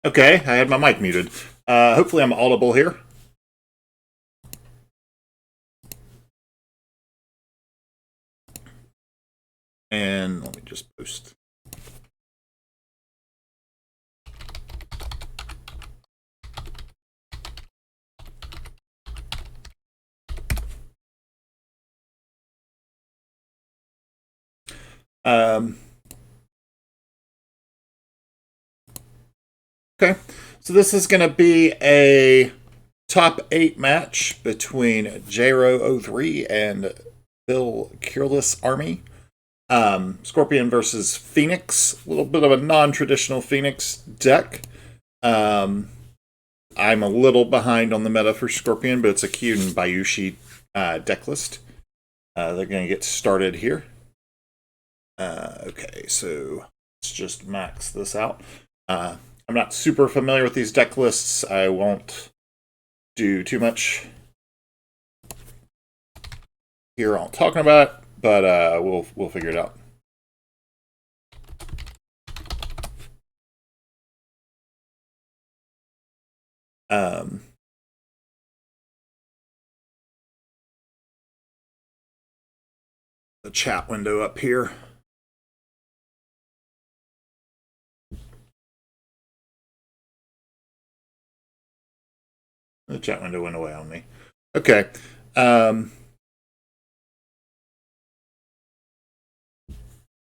Okay, I had my mic muted. Hopefully I'm audible here. And let me just post. Um, okay, so this is going to be a top 8 match between J-Ro03 and Bill Kirilis Army. Scorpion versus Phoenix. A little bit of a non-traditional Phoenix deck. I'm a little behind on the meta for Scorpion, but it's a Kyuden Bayushi deck list. They're going to get started here. Okay, so let's just max this out. I'm not super familiar with these deck lists. I won't do too much here on talking about it, but we'll figure it out. The chat window up here. The chat window went away on me. Okay.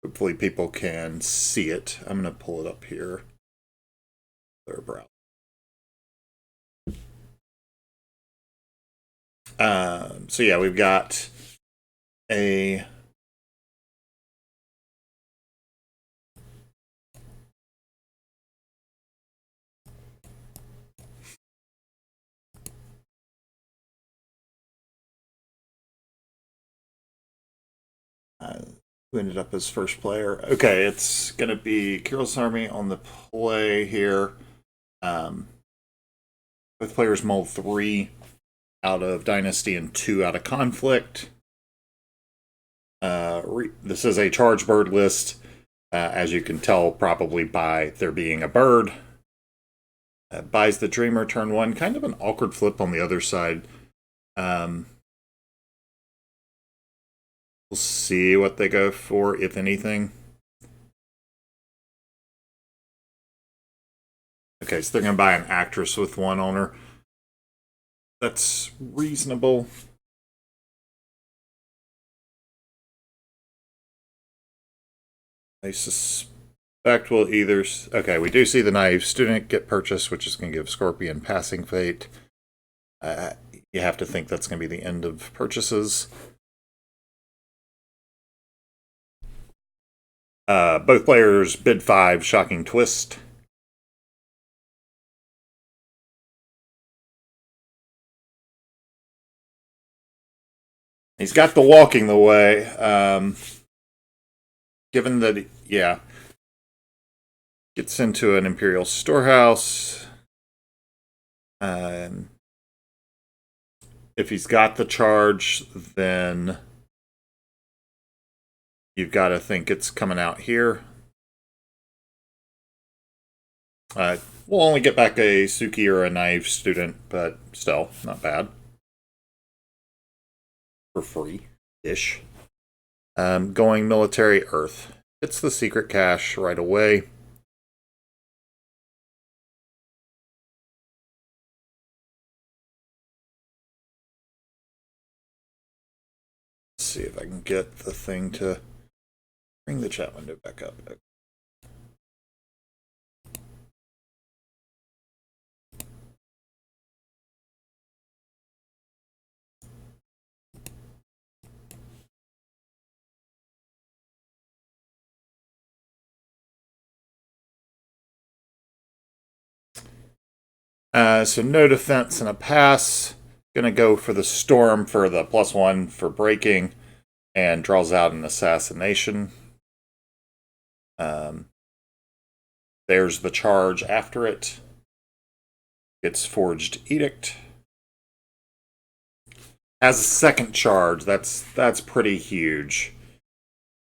Hopefully people can see it. I'm going to pull it up here. Their browser. So yeah, we've got a who ended up as first player. Okay, it's going to be Kiril's Army on the play here. Both players mulled 3 out of Dynasty and 2 out of Conflict. This is a charge bird list, as you can tell probably by there being a bird. Buys the Dreamer turn 1. Kind of an awkward flip on the other side. We'll see what they go for, if anything. Okay, so they're going to buy an actress with 1 owner. That's reasonable. I suspect we'll either... Okay, we do see the Naive Student get purchased, which is going to give Scorpion Passing Fate. You have to think that's going to be the end of purchases. Both players bid 5, Shocking Twist. He's got the Walking the Way. Given that, yeah, gets into an Imperial Storehouse. If he's got the charge, then you've got to think it's coming out here. We'll only get back a Suki or a Naive Student, but still, not bad. For free-ish. Going Military Earth. It's the secret cache right away. Let's see if I can get the thing to bring the chat window back up. So no defense and a pass. Gonna go for the Storm for the +1 for breaking, and draws out an Assassination. There's the charge after it. It's Forged Edict. Has a second charge. That's pretty huge.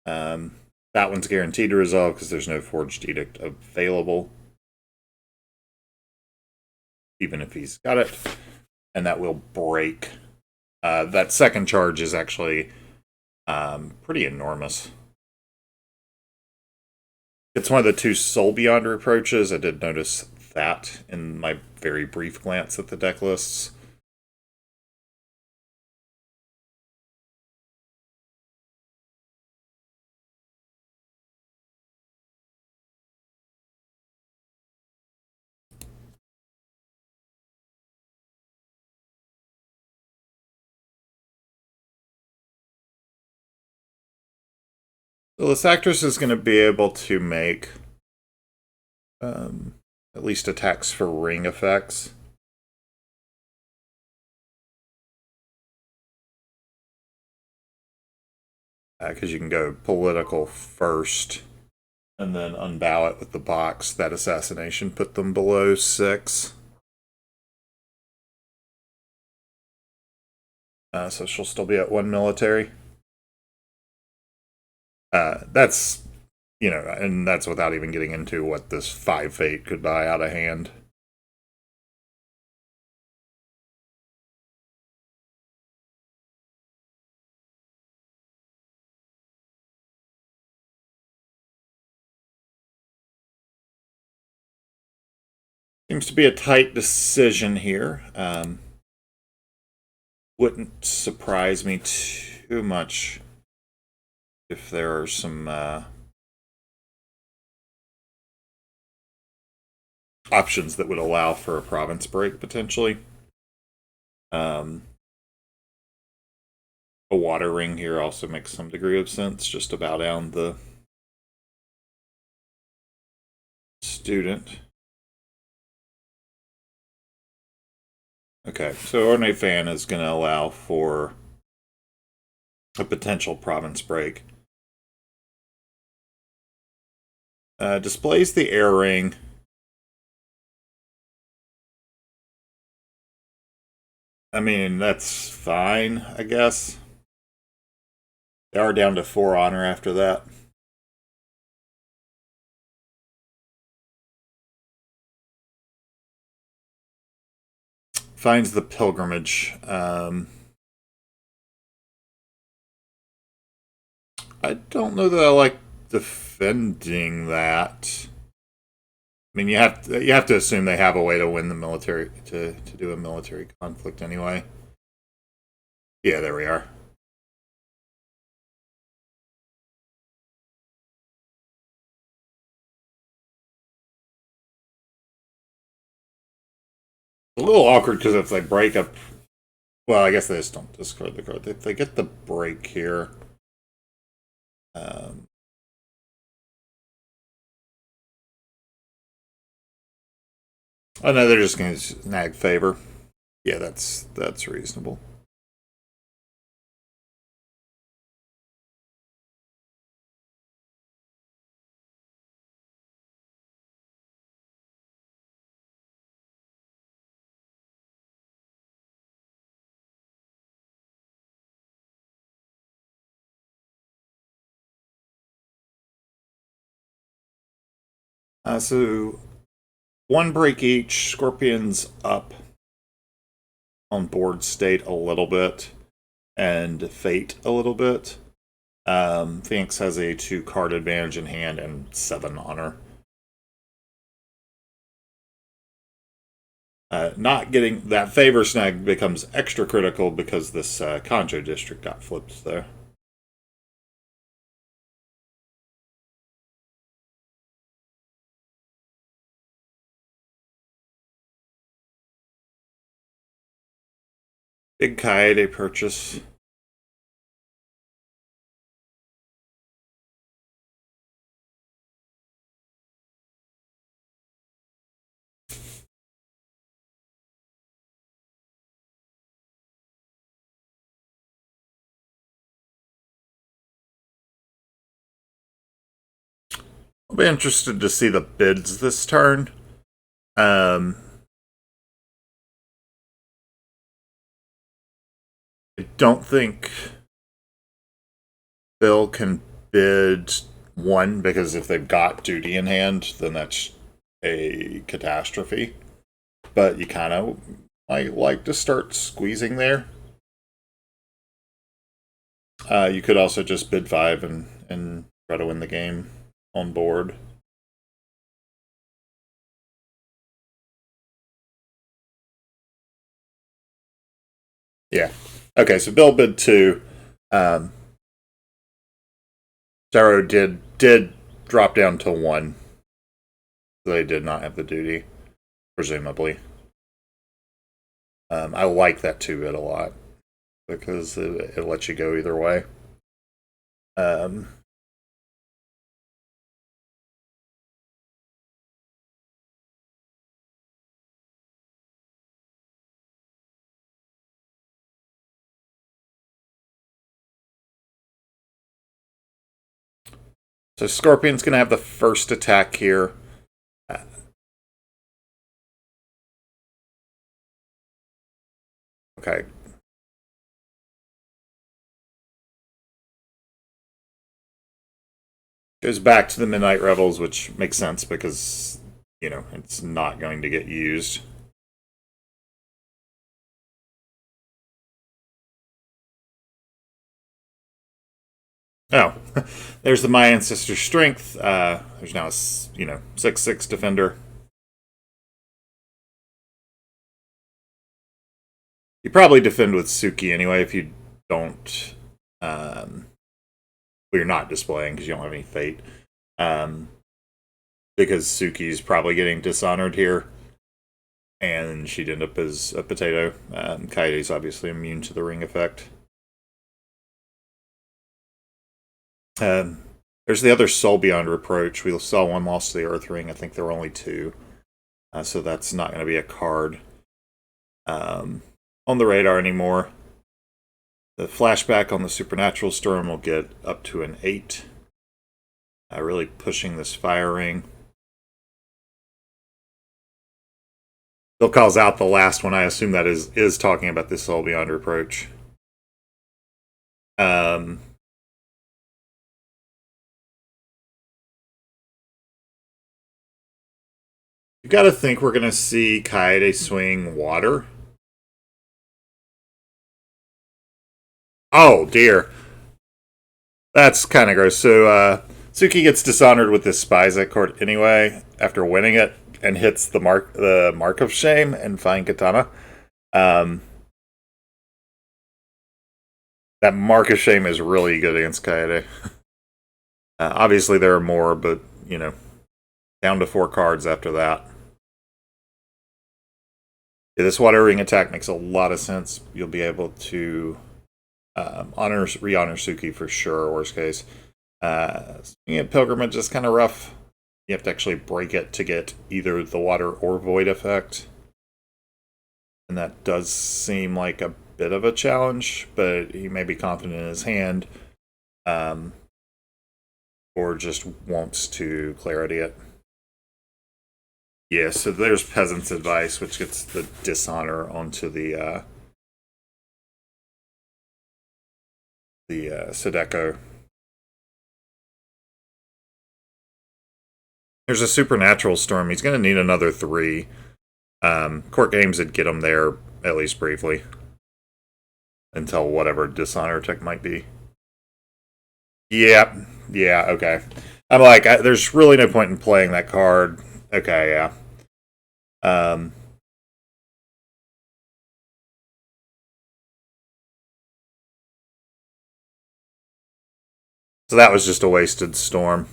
That one's guaranteed to resolve because there's no Forged Edict available. even if he's got it. And that will break. That second charge is actually pretty enormous. It's one of the two Soul Beyonder approaches. I did notice that in my very brief glance at the deck lists. So this actress is going to be able to make at least attacks for ring effects. Because you can go political first and then unbow it with the box. That assassination put them below 6. So she'll still be at 1 military. That's, and that's without even getting into what this 5 fate could buy out of hand. Seems to be a tight decision here. Wouldn't surprise me too much if there are some options that would allow for a province break, potentially. A water ring here also makes some degree of sense, just to bow down the student. Okay, so Ornate Fan is going to allow for a potential province break. Displays the air ring. I mean, that's fine, I guess. They are down to 4 honor after that. Finds the pilgrimage. I don't know that I like defending that. I mean, you have to assume they have a way to win the military, to do a military conflict anyway. Yeah, there we are. A little awkward because if they break up, well, I guess they just don't discard the card. If they get the break here, oh no, they're just going to snag favor. Yeah, that's reasonable. So 1 break each. Scorpion's up on board state a little bit, and fate a little bit. Phoenix has a 2 card advantage in hand and 7 honor. Not getting that favor snag becomes extra critical because this Conjo district got flipped there. Big Kaede purchase. I'll be interested to see the bids this turn. I don't think Bill can bid 1 because if they've got duty in hand, then that's a catastrophe. but you kind of might like to start squeezing there. You could also just bid 5 and try to win the game on board. Yeah. Okay, so Bill bid 2. Um, Zaro did drop down to 1. So they did not have the duty, presumably. I like that 2 bid a lot because it lets you go either way. So Scorpion's going to have the first attack here. Okay. Goes back to the Midnight Revels, which makes sense because, it's not going to get used. Oh, there's the My Ancestor Strength. There's now a 6/6 defender. You probably defend with Suki anyway if you don't. You're not displaying because you don't have any fate. Because Suki's probably getting dishonored here, and she'd end up as a potato. Kaede's obviously immune to the ring effect. There's the other Soul Beyond Reproach. We saw one lost to the Earth Ring. I think there were only 2. So that's not going to be a card on the radar anymore. The flashback on the Supernatural Storm will get up to an 8. Really pushing this Fire Ring. Bill calls out the last one. I assume that is talking about this Soul Beyond Reproach. You got to think we're going to see Kaede swing water. Oh, dear. That's kind of gross. So, Suki gets dishonored with this Spies at Court anyway, after winning it, and hits the mark of shame and Fine Katana. That mark of shame is really good against Kaede. Obviously, there are more, but, down to 4 cards after that. Yeah, this Water Ring attack makes a lot of sense. You'll be able to re-honor Suki for sure, worst case. Pilgrimage is kind of rough. You have to actually break it to get either the water or void effect. And that does seem like a bit of a challenge, but he may be confident in his hand. Or just wants to clarity it. Yeah, so there's Peasant's Advice, which gets the dishonor onto the Sadeko. There's a Supernatural Storm. He's going to need another 3. Court games would get him there, at least briefly. Until whatever Dishonor tech might be. Yeah, okay. I'm like, there's really no point in playing that card. Okay, yeah. So that was just a wasted storm.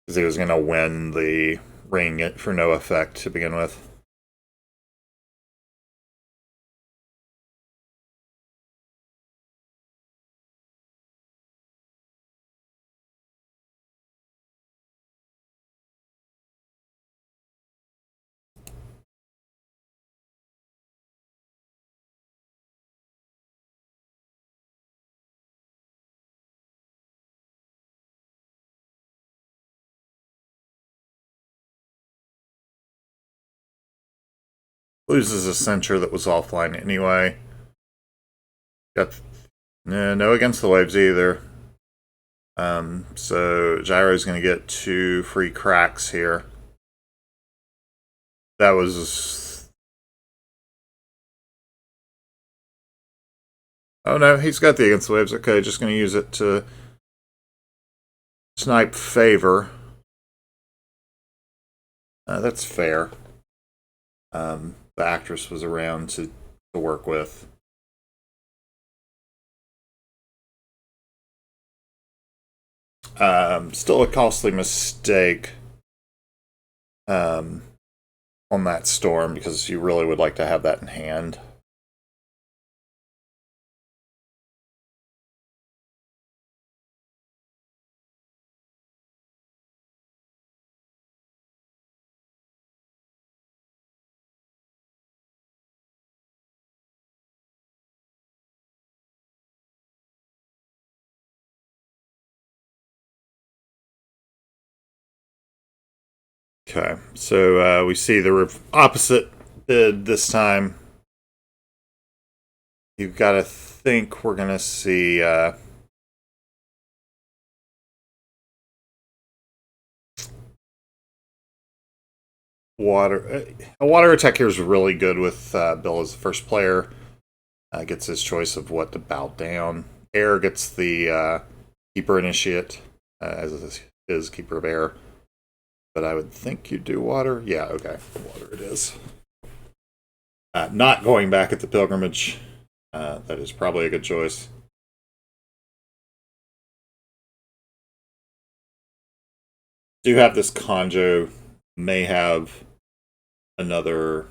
Because he was going to win the ring for no effect to begin with. Loses a Censure that was offline anyway. Got no Against the Waves either. So Gyro's going to get 2 free cracks here. That was... Oh no, he's got the against the waves. Okay, just going to use it to snipe favor. That's fair. The actress was around to work with. Still a costly mistake on that storm, because you really would like to have that in hand. Okay, so we see the opposite bid this time. You've got to think we're going to see water. A water attack here is really good with Bill as the first player. Gets his choice of what to bow down. Air gets the Keeper Initiate as his Keeper of Air. But I would think you'd do water. Yeah, okay. Water it is. Not going back at the pilgrimage. That is probably a good choice. Do have this Conjo. May have another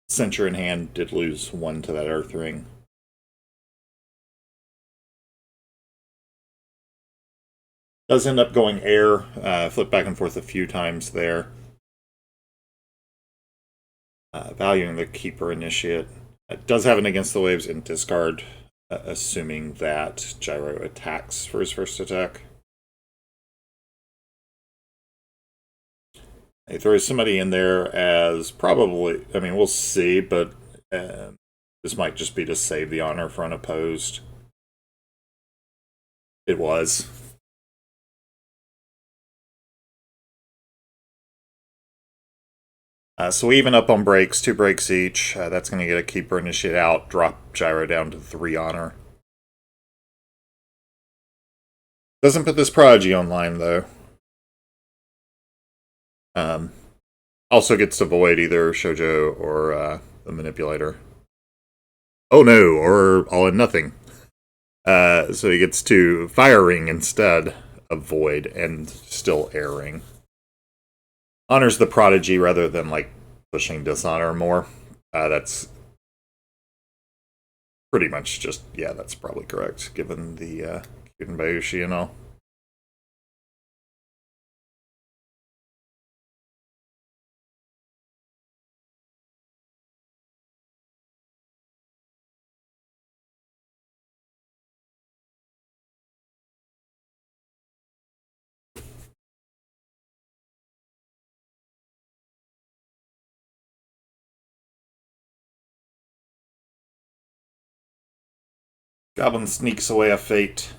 Censure in hand. Did lose 1 to that Earth Ring. Does end up going air. Flip back and forth a few times there. Valuing the Keeper Initiate. It does have an Against the Waves and discard, assuming that Gyro attacks for his first attack. He throws somebody in there as probably, I mean, we'll see, but this might just be to save the honor for unopposed. It was. So we even up on breaks, 2 breaks each. That's going to get a Keeper Initiate out, drop Gyro down to 3 honor. Doesn't put this Prodigy online, though. Also gets to void either Shoujo or the Manipulator. Oh no, or all and nothing. So he gets to Fire Ring instead of void and still airing. Honors the Prodigy rather than like pushing Dishonor more. That's pretty much just, yeah, that's probably correct given the Kyuden Bayushi and all. Goblin sneaks away a fate.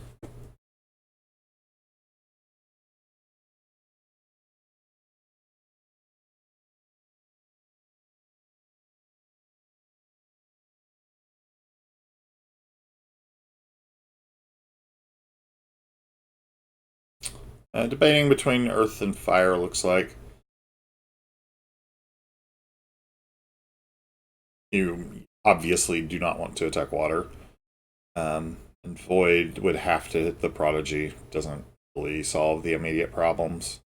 Debating between earth and fire, looks like. You obviously do not want to attack water. And void would have to hit the Prodigy. Doesn't really solve the immediate problems.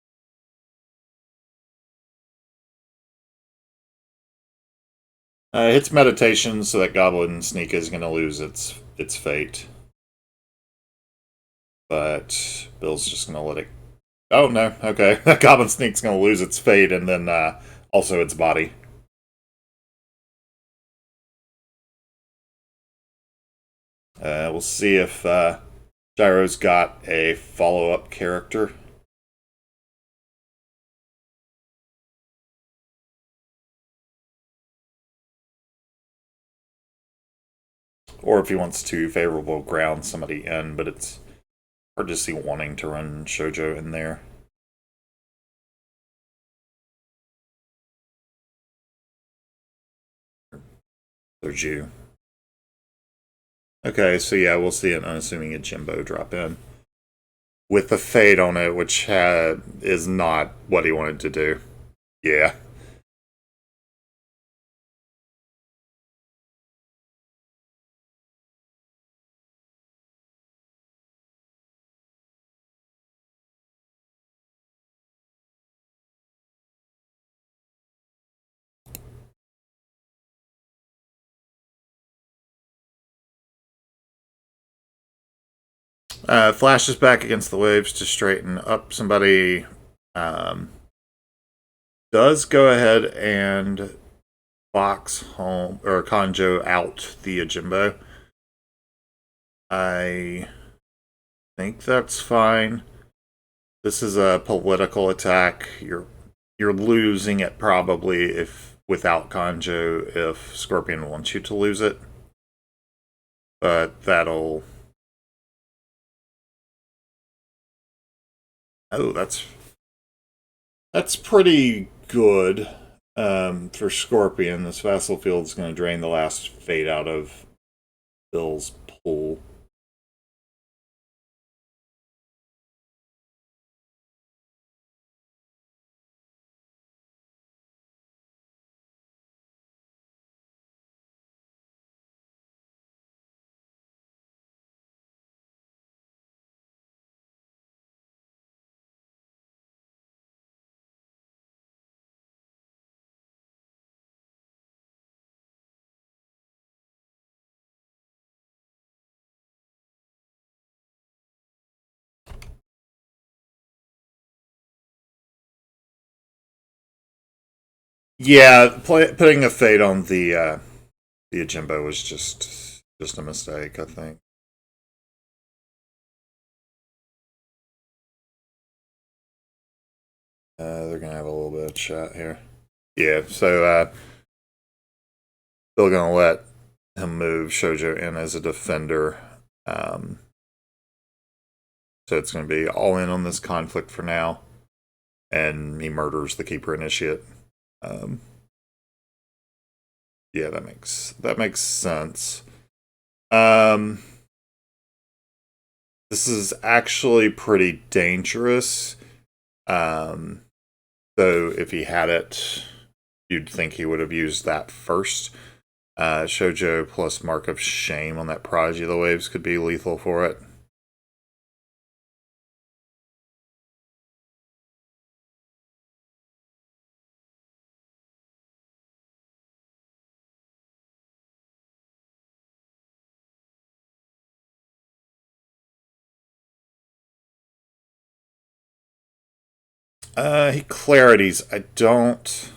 Hits meditation, so that Goblin Sneak is going to lose its fate. But Bill's just going to let it... Oh, no. Okay. That Goblin Sneak's going to lose its fate, and then also its body. We'll see if Gyro's got a follow-up character. or if he wants to favorable ground somebody in, but it's hard to see wanting to run Shoujo in there. Soju. Okay, so yeah, we'll see an unassuming Jimbo drop in with the fade on it, which is not what he wanted to do. Yeah. Flashes back against the waves to straighten up somebody. Um, does go ahead and box home or Conjo out the Ajimbo. I think that's fine. This is a political attack. You're losing it probably if without Conjo if Scorpion wants you to lose it. But that'll Oh, that's pretty good for Scorpion. This Vassal Field is going to drain the last fade out of Bill's pool. Yeah, putting a fade on the Ajimbo was just a mistake, I think. They're gonna have a little bit of chat here. Yeah, so Bill gonna let him move Shoujo in as a defender. Um, so it's gonna be all in on this conflict for now, and he murders the Keeper Initiate. Um, yeah, that makes sense. Um, this is actually pretty dangerous. Um, so if he had it, you'd think he would have used that first. Shoujo plus Mark of Shame on that Prodigy of the Waves could be lethal for it. He clarities. I don't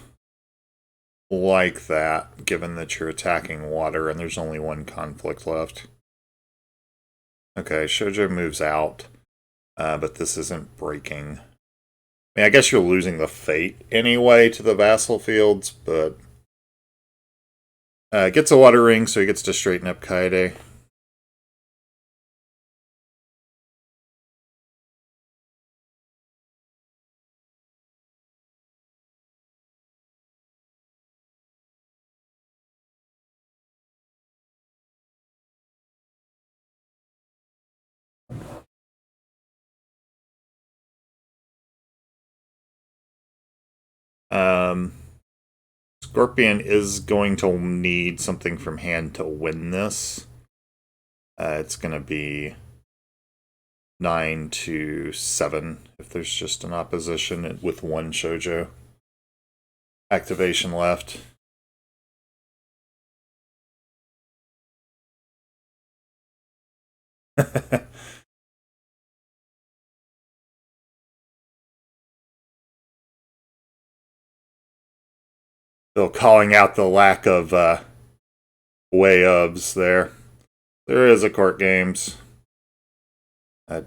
like that, given that you're attacking water and there's only one conflict left. Okay, Shoujo moves out, but this isn't breaking. I mean, I guess you're losing the fate anyway to the vassal fields, but gets a water ring, so he gets to straighten up Kaede. Um, Scorpion is going to need something from hand to win this. It's going to be 9-7 if there's just an opposition with one Shoujo activation left. Still calling out the lack of way ofs there. There is a court games.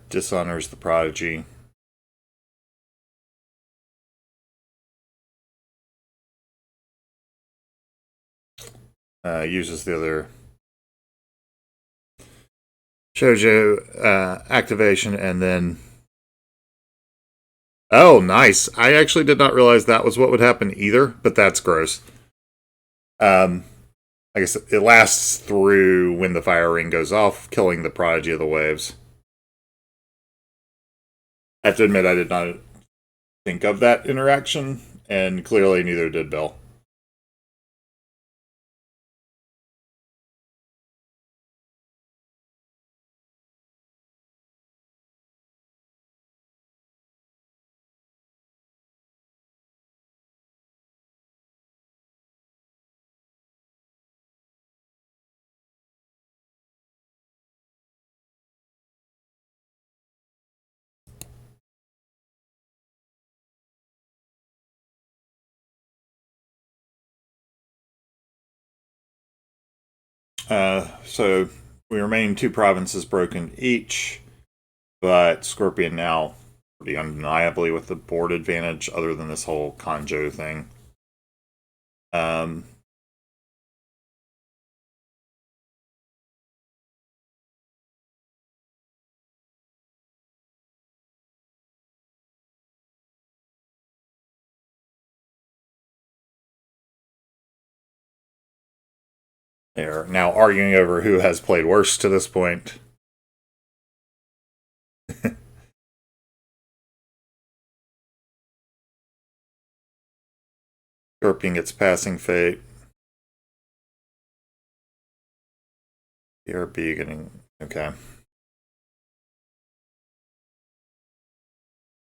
Dishonors the Prodigy. Uses the other Shoujo activation, and then. Oh, nice. I actually did not realize that was what would happen either, but that's gross. Um, I guess it lasts through when the fire ring goes off, killing the Prodigy of the Waves. I have to admit, I did not think of that interaction, and clearly neither did Bill. So we remain 2 provinces broken each, but Scorpion now pretty undeniably with the board advantage, other than this whole Conjo thing. Um, they're now arguing over who has played worse to this point. Scorpion gets passing fate. BRB getting. Okay.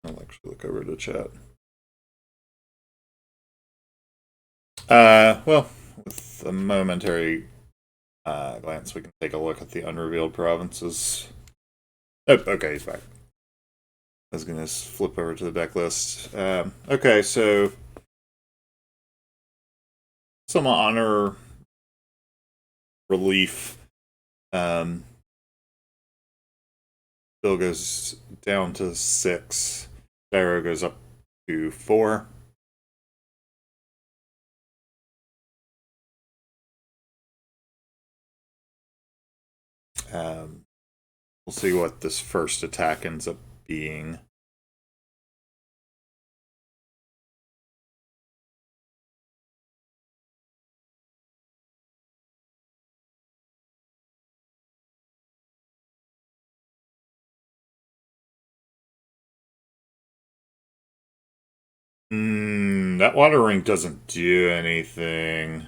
I'll actually look over the chat. Well, with a momentary glance, we can take a look at the unrevealed provinces. Oh, okay, he's back. I was going to flip over to the deck list. Okay, so some honor relief. Bill goes down to 6. Gyro goes up to 4. We'll see what this first attack ends up being. That water ring doesn't do anything.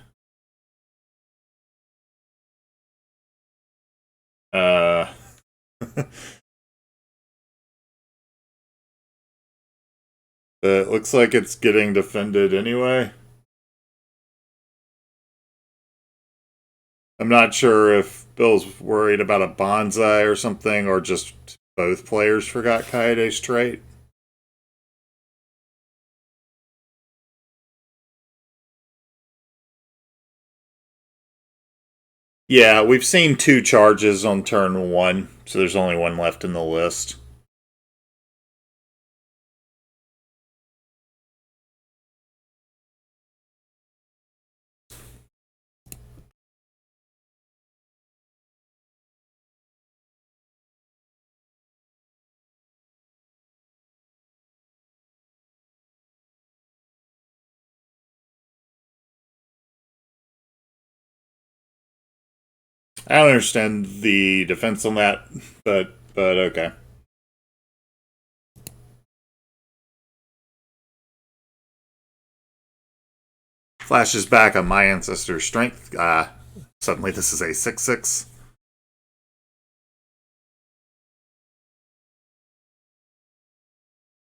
It looks like it's getting defended anyway. I'm not sure if Bill's worried about a bonsai or something, or just both players forgot Kaede's trait. Yeah, we've seen 2 charges on turn 1, so there's only 1 left in the list. I don't understand the defense on that, but okay. Flashes back on my ancestor's strength. Suddenly this is a 6/6.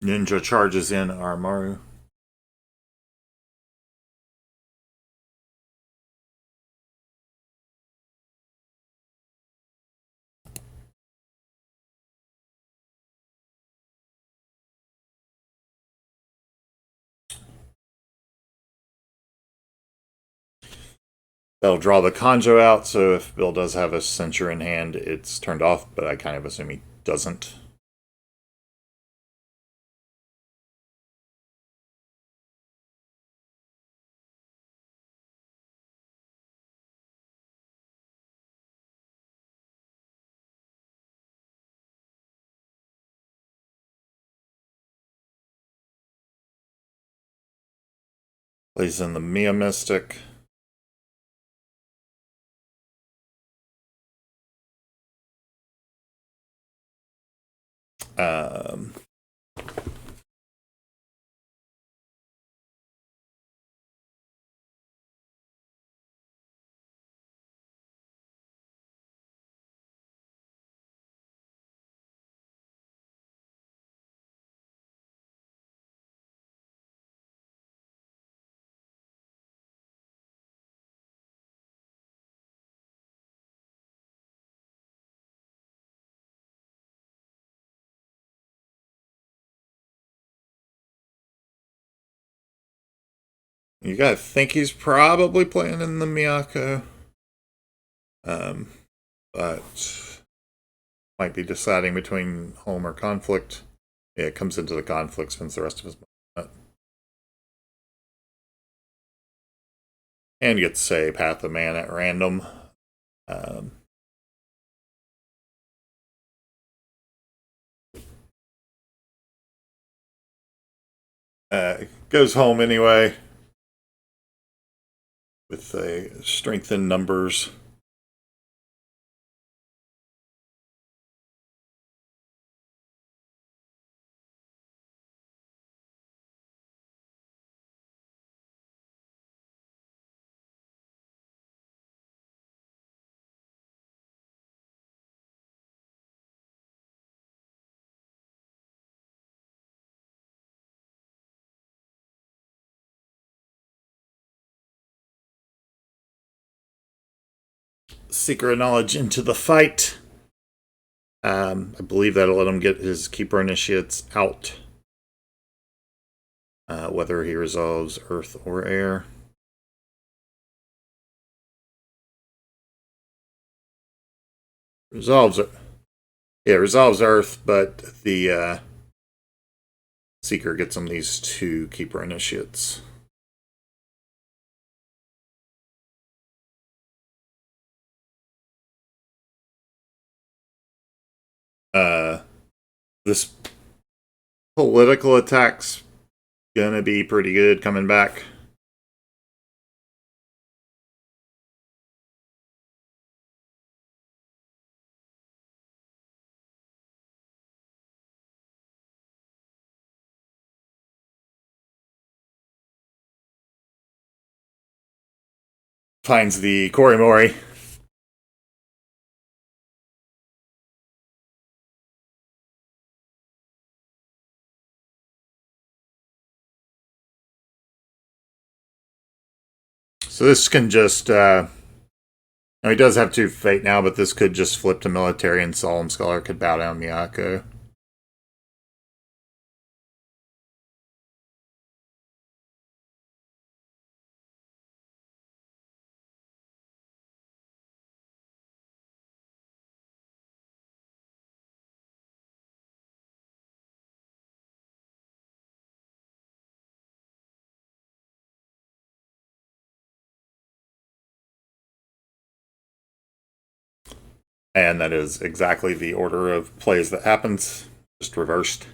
Ninja charges in Armaru. That'll draw the Conjo out, so if Bill does have a censure in hand, it's turned off, but I kind of assume he doesn't. Plays in the Mia Mystic. Um, you gotta think he's probably playing in the Miyako. Um, but might be deciding between home or conflict. Yeah, it comes into the conflict, spends the rest of his money. And gets, say, Path of Man at random. Um, goes home anyway with a strength in numbers. Secret knowledge into the fight. I believe that'll let him get his Keeper Initiates out. Whether he resolves Earth or Air. Resolves it. Yeah, resolves Earth, but the Seeker gets him these 2 Keeper Initiates. This political attack's gonna be pretty good coming back. Finds the Korimori. So this can just he does have 2 fate now, but this could just flip to military and Solemn Scholar could bow down Miyako. And that is exactly the order of plays that happens, just reversed.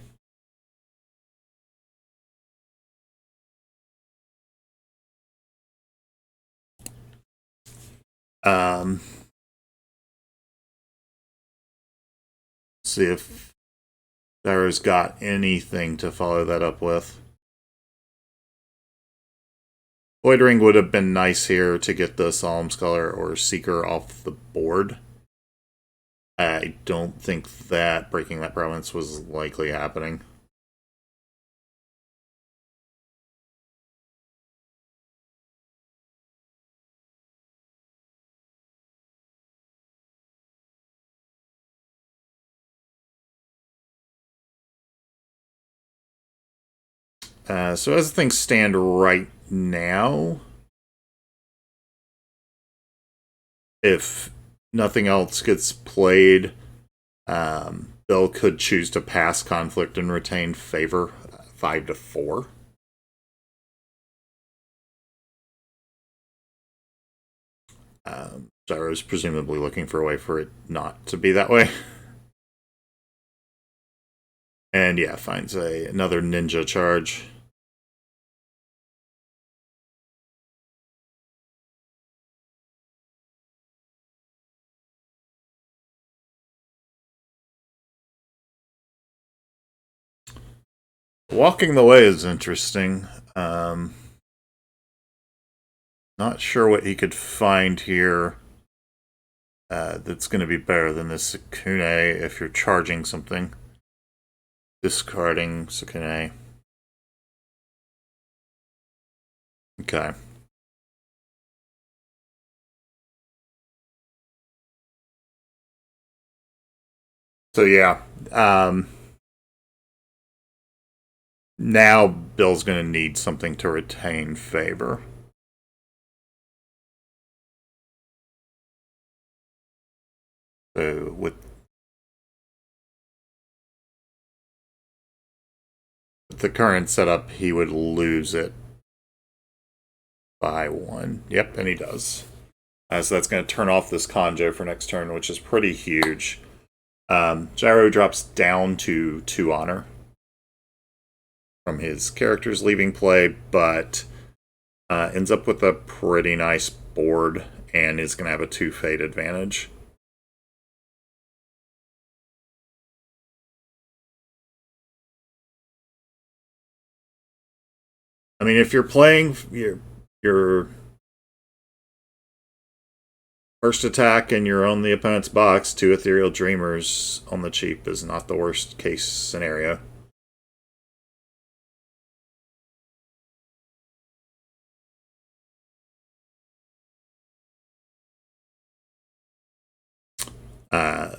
Um, see if Darrow's got anything to follow that up with. Void would have been nice here to get the Solemn Scholar or Seeker off the board. I don't think that breaking that province was likely happening. So as things stand right now, if nothing else gets played, Bill could choose to pass conflict and retain favor 5-4. Gyro's presumably looking for a way for it not to be that way. And yeah, finds another ninja charge. Walking the Way is interesting. Not sure what he could find here that's going to be better than this Sakune if you're charging something. Discarding Sakune. Okay. So yeah, now Bill's going to need something to retain favor. So with the current setup, he would lose it by 1. Yep, and he does. So that's going to turn off this Kanjo for next turn, which is pretty huge. Gyro drops down to 2 honor from his characters leaving play, but ends up with a pretty nice board and is going to have a 2 fate advantage. I mean, if you're playing your first attack and you're on the opponent's box, 2 Ethereal Dreamers on the cheap is not the worst case scenario.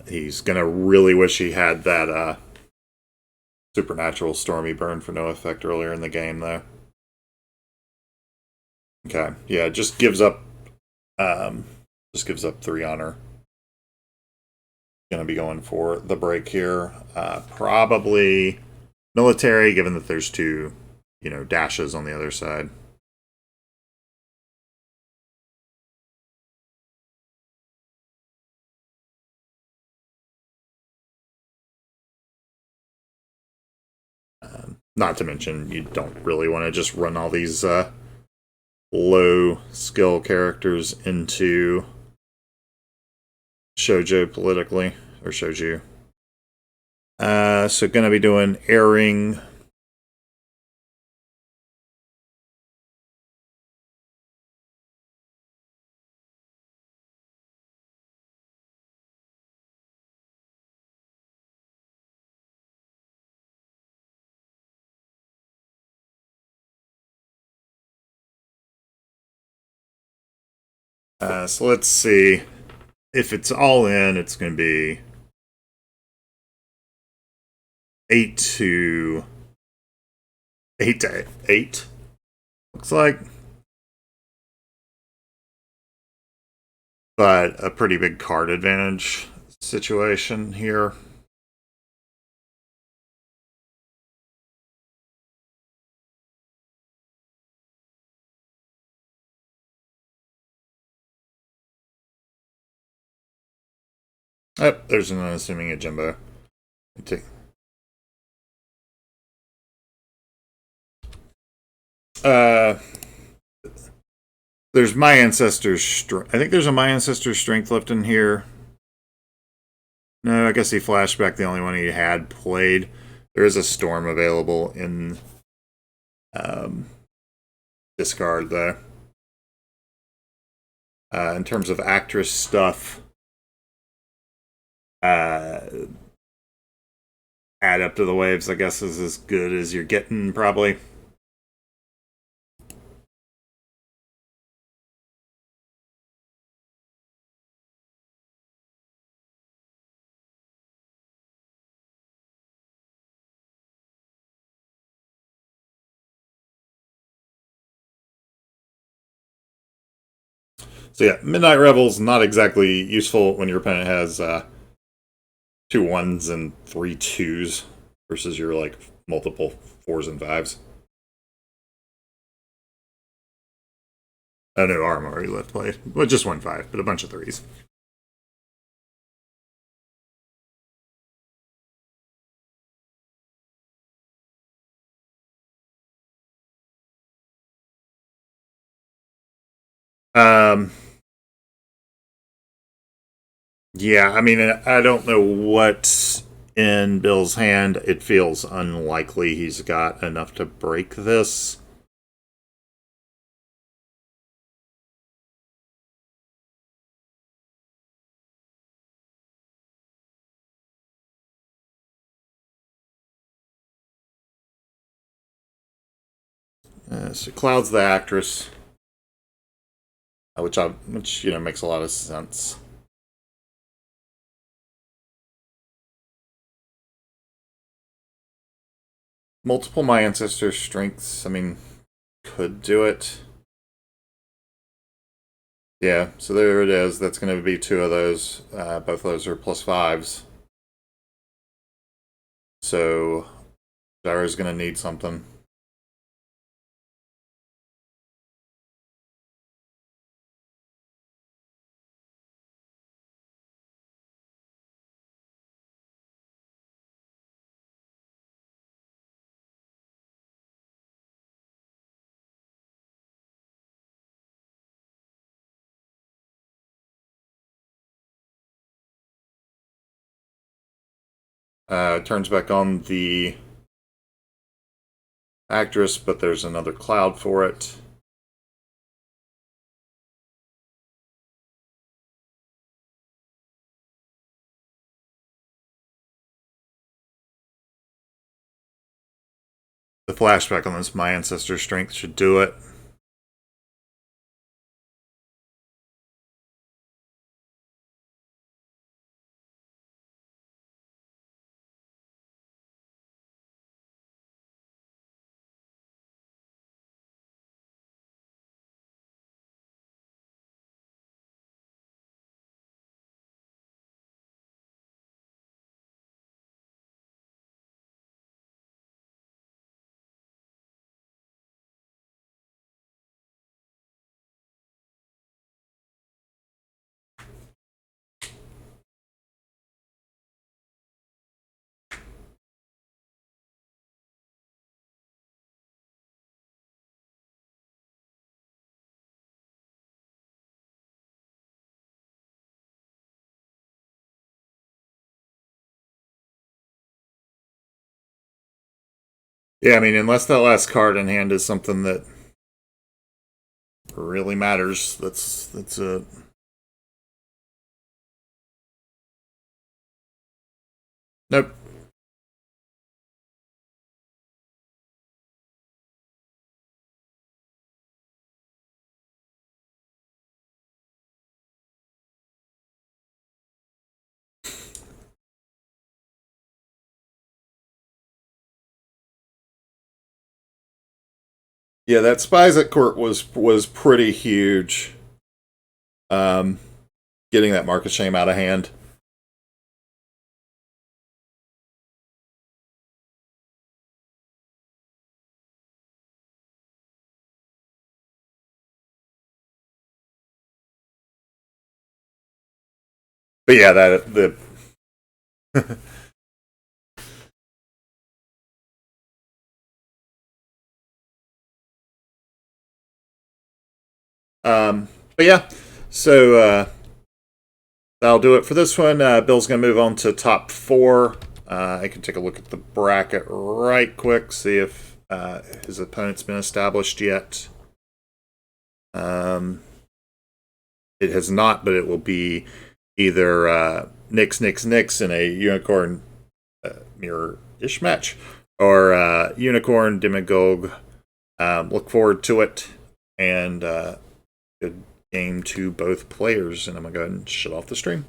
He's gonna really wish he had that Supernatural Stormy Burn for no effect earlier in the game, though. Okay, yeah, just gives up 3 honor. Gonna be going for the break here. Probably military, given that there's 2, dashes on the other side. Not to mention, you don't really want to just run all these low skill characters into shoujo politically, or shouju. So gonna be doing airing. So let's see. If it's all in, it's going to be 8 to 8. Looks like, but a pretty big card advantage situation here. Yep, there's an unassuming Ajimbo. There's my ancestors' strength. I think there's a my ancestors' strength left in here. No, I guess he flashback the only one he had played. There is a storm available in discard though. In terms of actress stuff, add up to the waves, I guess, is as good as you're getting, probably. So yeah, Midnight Revel's not exactly useful when your opponent has 2 1s and 3 2s versus your like multiple 4s and 5s. Oh no, Arm already left play. Well, just 1 5, but a bunch of 3s. Yeah, I mean, I don't know what in Bill's hand, it feels unlikely he's got enough to break this. So Cloud's the actress, which makes a lot of sense. Multiple my ancestors' strengths. I mean, could do it. Yeah, so there it is. That's going to be 2 of those. Both of those are +5s. So Gyro's going to need something. Turns back on the actress, but there's another Cloud for it. The flashback on this My Ancestor Strength should do it. Yeah, I mean, unless that last card in hand is something that really matters, that's it. Nope. Yeah, that Spies at Court was pretty huge. Getting that Mark of Shame out of hand. But yeah, that the but yeah, so that'll do it for this one. Bill's gonna move on to top 4. I can take a look at the bracket right quick, see if his opponent's been established yet. It has not, but it will be either Nyx in a Unicorn Mirror-ish match, or Unicorn Demagogue. Look forward to it, and good game to both players. And I'm going to go ahead and shut off the stream.